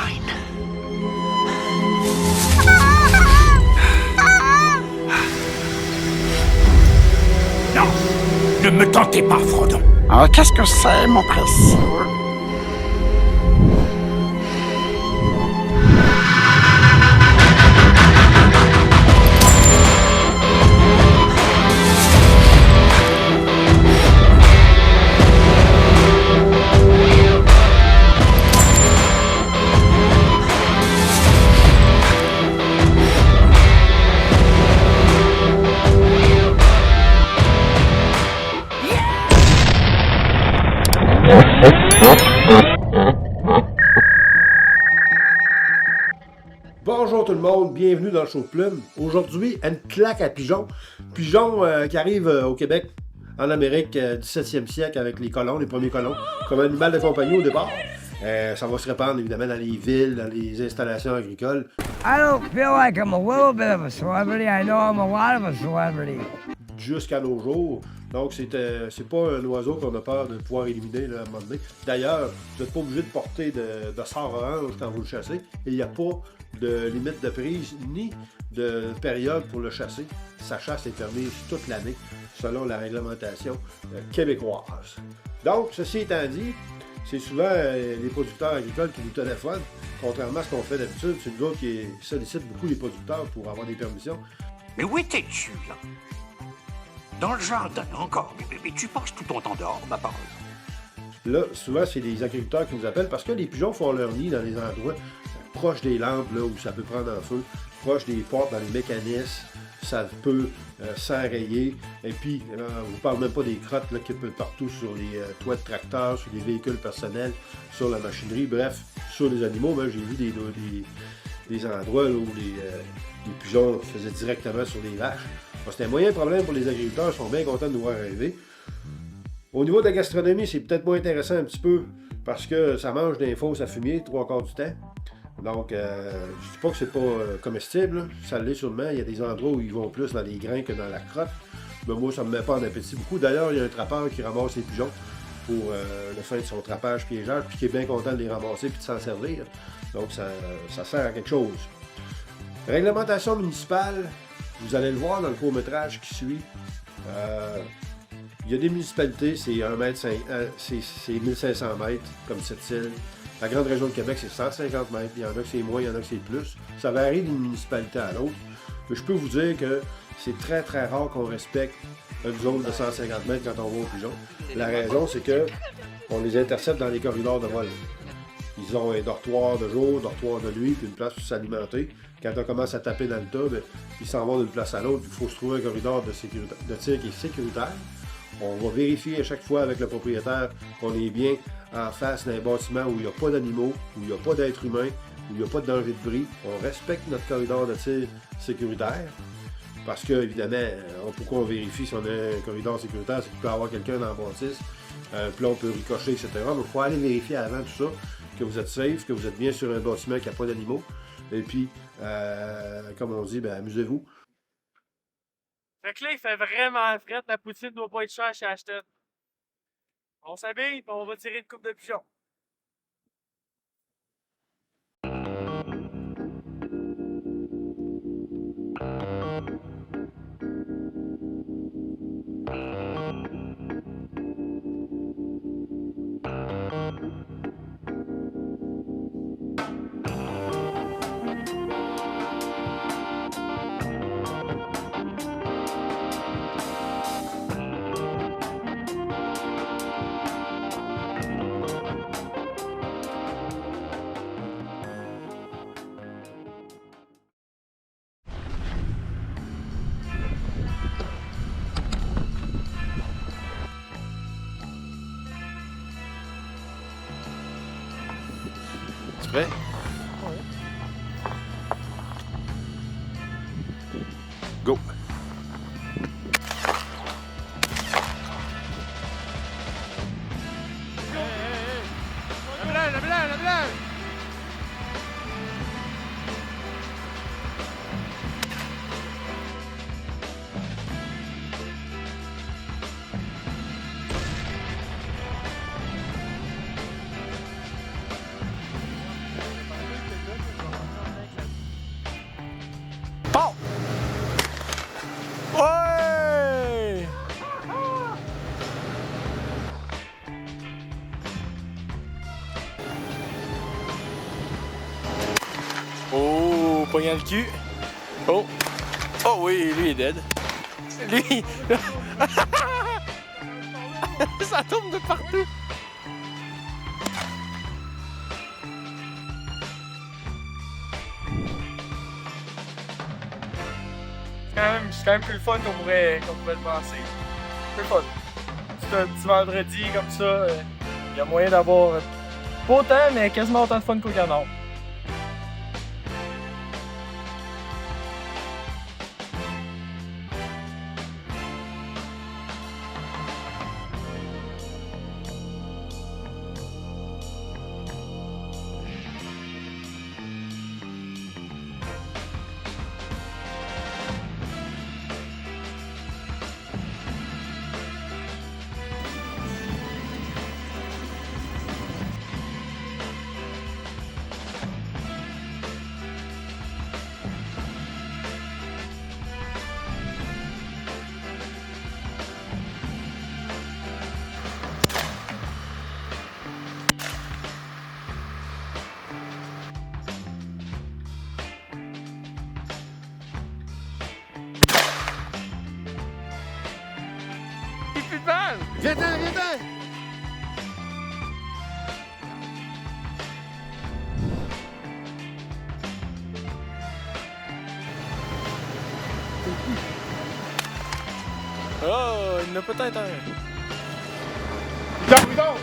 mine. Non, ne me tentez pas, Frodon. Alors, qu'est-ce que c'est, mon précieux? Bonjour tout le monde, bienvenue dans le show de Plume. Aujourd'hui, une claque à Pigeon. Pigeon qui arrive au Québec, en Amérique, 17e siècle avec les colons, les premiers colons, comme animal de compagnie au départ. Ça va se répandre évidemment dans les villes, dans les installations agricoles. I don't feel like I'm a little bit of a celebrity. I know I'm a lot of a celebrity. Jusqu'à nos jours. Donc, c'est pas un oiseau qu'on a peur de pouvoir éliminer là, à un moment donné. D'ailleurs, vous n'êtes pas obligé de porter de sort orange quand vous le chassez. Il n'y a pas de limite de prise ni de période pour le chasser. Sa chasse est permise toute l'année selon la réglementation québécoise. Donc, ceci étant dit, c'est souvent les producteurs agricoles qui nous téléphonent. Contrairement à ce qu'on fait d'habitude, c'est nous autres qui sollicitent beaucoup les producteurs pour avoir des permissions. Mais où étais-tu, là? Dans le jardin, encore. Mais tu passes tout ton temps dehors, ma parole. Là, souvent, c'est les agriculteurs qui nous appellent parce que les pigeons font leur nid dans des endroits proches des lampes, là, où ça peut prendre en feu, proches des portes, dans les mécanismes, ça peut s'enrayer. Et puis, je ne vous parle même pas des crottes là, qui peuvent partout sur les toits de tracteurs, sur les véhicules personnels, sur la machinerie, bref, sur les animaux. Moi, j'ai vu des endroits là, où les pigeons faisaient directement sur les vaches. Bon, c'était un moyen problème pour les agriculteurs, ils sont bien contents de nous voir arriver. Au niveau de la gastronomie, c'est peut-être moins intéressant un petit peu parce que ça mange des fosses à fumier 3/4 du temps. Donc, je ne dis pas que c'est pas comestible, là. Ça l'est sûrement. Il y a des endroits où ils vont plus dans les grains que dans la crotte. Mais moi, ça ne me met pas en appétit beaucoup. D'ailleurs, il y a un trappeur qui ramasse les pigeons pour le fin de son trappage piégeage, puis qui est bien content de les ramasser et de s'en servir. Donc, ça sert à quelque chose. Réglementation municipale. Vous allez le voir dans le court-métrage qui suit. Il y a des municipalités, c'est 1500 mètres, comme cette île. La grande région de Québec, c'est 150 mètres. Il y en a que c'est moins, il y en a que c'est plus. Ça varie d'une municipalité à l'autre. Mais je peux vous dire que c'est très, très rare qu'on respecte une zone de 150 mètres quand on va aux pigeons. La raison, c'est que on les intercepte dans les corridors de vol. Ils ont un dortoir de jour, un dortoir de nuit, puis une place pour s'alimenter. Quand on commence à taper dans le tas, bien, ils s'en vont d'une place à l'autre. Il faut se trouver un corridor de tir qui est sécuritaire. On va vérifier à chaque fois avec le propriétaire qu'on est bien en face d'un bâtiment où il n'y a pas d'animaux, où il n'y a pas d'êtres humains, où il n'y a pas de danger de bris. On respecte notre corridor de tir sécuritaire. Parce que, évidemment, pourquoi on vérifie si on a un corridor sécuritaire, c'est qu'il peut y avoir quelqu'un dans la bâtisse. Puis là, on peut ricocher, etc. Donc, il faut aller vérifier avant tout ça que vous êtes safe, que vous êtes bien sur un bâtiment qui n'a pas d'animaux. Et puis, comme on dit, ben, amusez-vous. Fait que là, il fait vraiment fret, la poutine doit pas être chère chez Ashton. On s'habille, puis on va tirer une coupe de pigeons. Prêt? Go! La blague! poignant le cul. Oh! Oh oui, lui est dead. Lui... Ça tombe de partout. C'est quand même plus le fun qu'on pourrait le penser. Plus fun. C'est un petit vendredi comme ça, il y a moyen d'avoir pas autant, mais quasiment autant de fun qu'au Canard. Viens-t'en, viens-t'en! Oh, il y en a peut-être un. Bidon, bidon!